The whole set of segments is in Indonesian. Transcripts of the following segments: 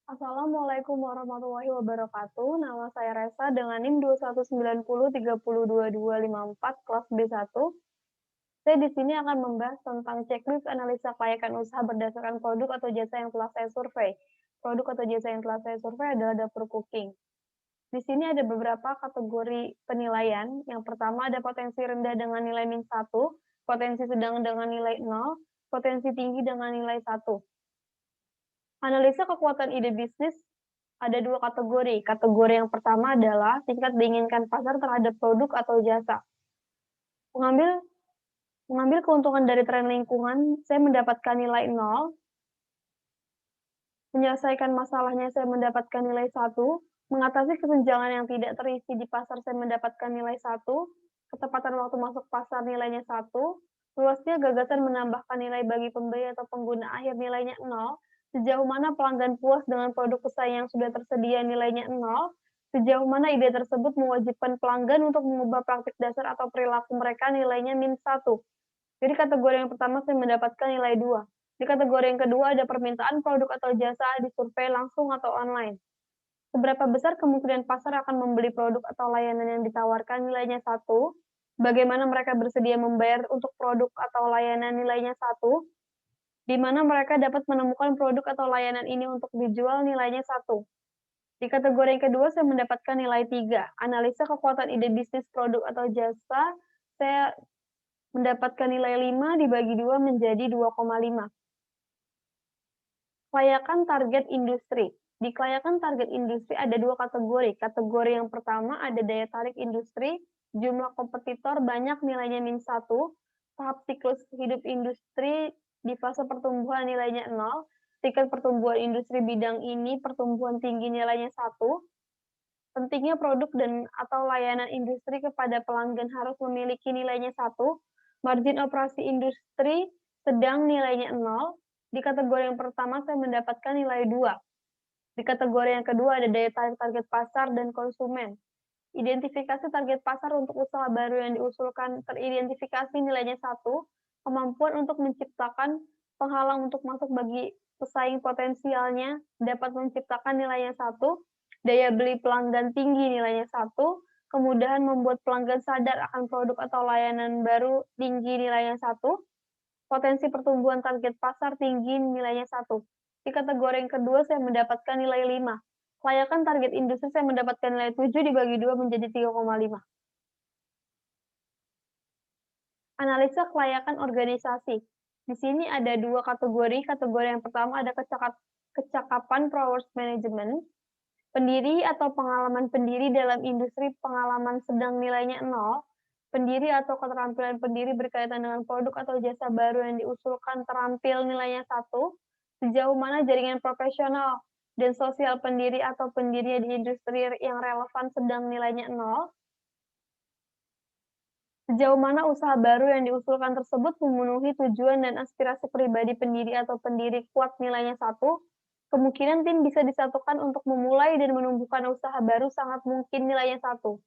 Assalamualaikum warahmatullahi wabarakatuh. Nama saya Resa dengan NIM 21903022254 kelas B1. Saya di sini akan membahas tentang checklist analisa kelayakan usaha berdasarkan produk atau jasa yang telah saya survei. Produk atau jasa yang telah saya survei adalah dapur cooking. Di sini ada beberapa kategori penilaian. Yang pertama ada potensi rendah dengan nilai -1, potensi sedang dengan nilai 0, potensi tinggi dengan nilai 1. Analisa kekuatan ide bisnis ada dua kategori. Kategori yang pertama adalah tingkat diinginkan pasar terhadap produk atau jasa. Mengambil mengambil keuntungan dari tren lingkungan, saya mendapatkan nilai 0. Menyelesaikan masalahnya, saya mendapatkan nilai 1. Mengatasi kesenjangan yang tidak terisi di pasar, saya mendapatkan nilai 1. Ketepatan waktu masuk pasar nilainya 1. Luasnya gagasan menambahkan nilai bagi pembeli atau pengguna akhir nilainya 0. Sejauh mana pelanggan puas dengan produk pesaing yang sudah tersedia nilainya 0. Sejauh mana ide tersebut mewajibkan pelanggan untuk mengubah praktik dasar atau perilaku mereka nilainya -1. Jadi kategori yang pertama saya mendapatkan nilai 2. Di kategori yang kedua ada permintaan produk atau jasa disurvei langsung atau online. Seberapa besar kemungkinan pasar akan membeli produk atau layanan yang ditawarkan nilainya 1? Bagaimana mereka bersedia membayar untuk produk atau layanan nilainya 1? Di mana mereka dapat menemukan produk atau layanan ini untuk dijual nilainya 1. Di kategori yang kedua saya mendapatkan nilai 3. Analisa kekuatan ide bisnis produk atau jasa, saya mendapatkan nilai 5 dibagi 2 menjadi 2,5. Kelayakan target industri. Di kelayakan target industri ada dua kategori. Kategori yang pertama ada daya tarik industri, jumlah kompetitor banyak nilainya -1, tahap siklus hidup industri di fase pertumbuhan nilainya 0, tingkat pertumbuhan industri bidang ini pertumbuhan tinggi nilainya 1, pentingnya produk dan atau layanan industri kepada pelanggan harus memiliki nilainya 1, margin operasi industri sedang nilainya 0. Di kategori yang pertama saya mendapatkan nilai 2. Di kategori yang kedua ada daya tarik target pasar dan konsumen. Identifikasi target pasar untuk usaha baru yang diusulkan teridentifikasi nilainya 1, kemampuan untuk menciptakan penghalang untuk masuk bagi pesaing potensialnya dapat menciptakan nilainya 1, daya beli pelanggan tinggi nilainya 1, kemudahan membuat pelanggan sadar akan produk atau layanan baru tinggi nilainya 1, potensi pertumbuhan target pasar tinggi nilainya 1. Di kategori yang kedua saya mendapatkan nilai 5. Kelayakan target industri saya mendapatkan nilai 7 dibagi 2 menjadi 3,5. Analisa kelayakan organisasi. Di sini ada dua kategori. Kategori yang pertama ada kecakapan powers management. Pendiri atau pengalaman pendiri dalam industri pengalaman sedang nilainya 0. Pendiri atau keterampilan pendiri berkaitan dengan produk atau jasa baru yang diusulkan terampil nilainya 1. Sejauh mana jaringan profesional dan sosial pendiri atau pendirinya di industri yang relevan sedang nilainya 0. Sejauh mana usaha baru yang diusulkan tersebut memenuhi tujuan dan aspirasi pribadi pendiri atau pendiri kuat nilainya 1. Kemungkinan tim bisa disatukan untuk memulai dan menumbuhkan usaha baru sangat mungkin nilainya 1.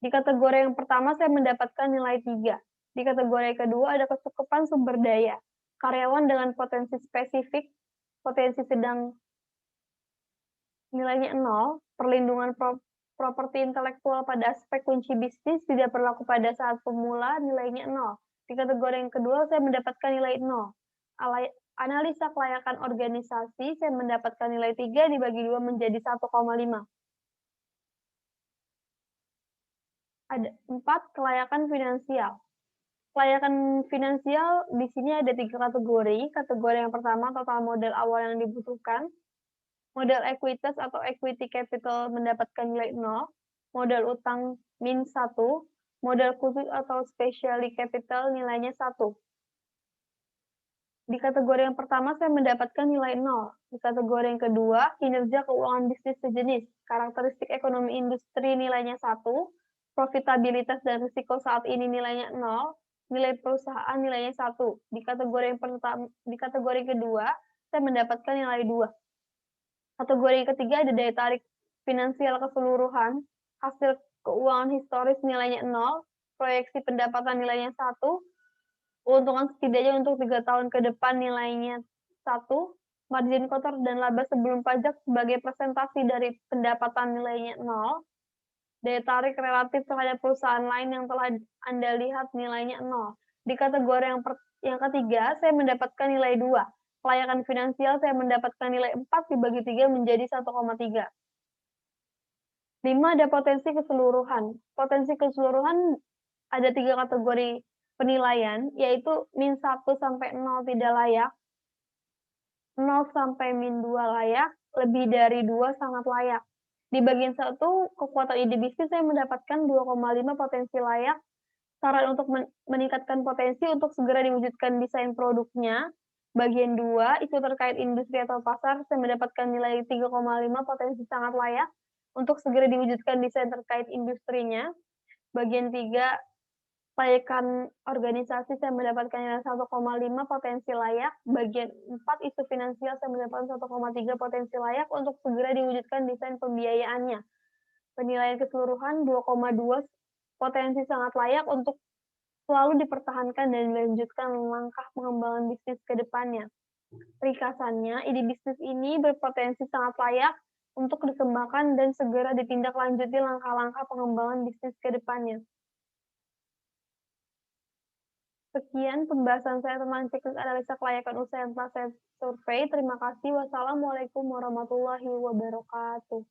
Di kategori yang pertama saya mendapatkan nilai 3. Di kategori yang kedua ada kecukupan sumber daya. Karyawan dengan potensi spesifik, potensi sedang nilainya 0, perlindungan properti intelektual pada aspek kunci bisnis tidak berlaku pada saat pemula nilainya 0. Di kategori yang kedua saya mendapatkan nilai 0. Analisa kelayakan organisasi saya mendapatkan nilai 3 dibagi 2 menjadi 1,5. Ada 4 kelayakan finansial. Kelayakan finansial di sini ada 3 kategori. Kategori yang pertama total modal awal yang dibutuhkan. Modal ekuitas atau equity capital mendapatkan nilai 0, modal utang -1, modal khusus atau specially capital nilainya 1. Di kategori yang pertama saya mendapatkan nilai 0. Di kategori yang kedua, kinerja keuangan bisnis sejenis, karakteristik ekonomi industri nilainya 1, profitabilitas dan risiko saat ini nilainya 0, nilai perusahaan nilainya 1. Di kategori kedua, saya mendapatkan nilai 2. Kategori yang ketiga ada daya tarik finansial keseluruhan, hasil keuangan historis nilainya 0, proyeksi pendapatan nilainya 1, keuntungan setidaknya untuk 3 tahun ke depan nilainya 1, Margin kotor dan laba sebelum pajak sebagai presentasi dari pendapatan nilainya nol. Daya tarik relatif terhadap perusahaan lain yang telah Anda lihat nilainya nol. Di kategori yang ketiga, saya mendapatkan nilai 2. Kelayakan finansial saya mendapatkan nilai 4 dibagi 3 menjadi 1,3. 5, ada potensi keseluruhan. Potensi keseluruhan ada 3 kategori penilaian, yaitu min 1 sampai 0 tidak layak, 0 sampai min 2 layak, lebih dari 2 sangat layak. Di bagian 1, kekuatan ide bisnis saya mendapatkan 2,5 potensi layak, saran untuk meningkatkan potensi untuk segera diwujudkan desain produknya. Bagian 2, isu terkait industri atau pasar, saya mendapatkan nilai 3,5 potensi sangat layak untuk segera diwujudkan desain terkait industrinya. Bagian 3, kelayakan organisasi, saya mendapatkan nilai 1,5 potensi layak. Bagian 4, isu finansial, saya mendapatkan 1,3 potensi layak untuk segera diwujudkan desain pembiayaannya. Penilaian keseluruhan 2,2 potensi sangat layak untuk selalu dipertahankan dan dilanjutkan langkah pengembangan bisnis ke depannya. Ringkasannya, ide bisnis ini berpotensi sangat layak untuk dikembangkan dan segera ditindaklanjuti langkah-langkah pengembangan bisnis ke depannya. Sekian pembahasan saya tentang siklus analisa kelayakan usaha yang telah saya survei. Terima kasih. Wassalamualaikum warahmatullahi wabarakatuh.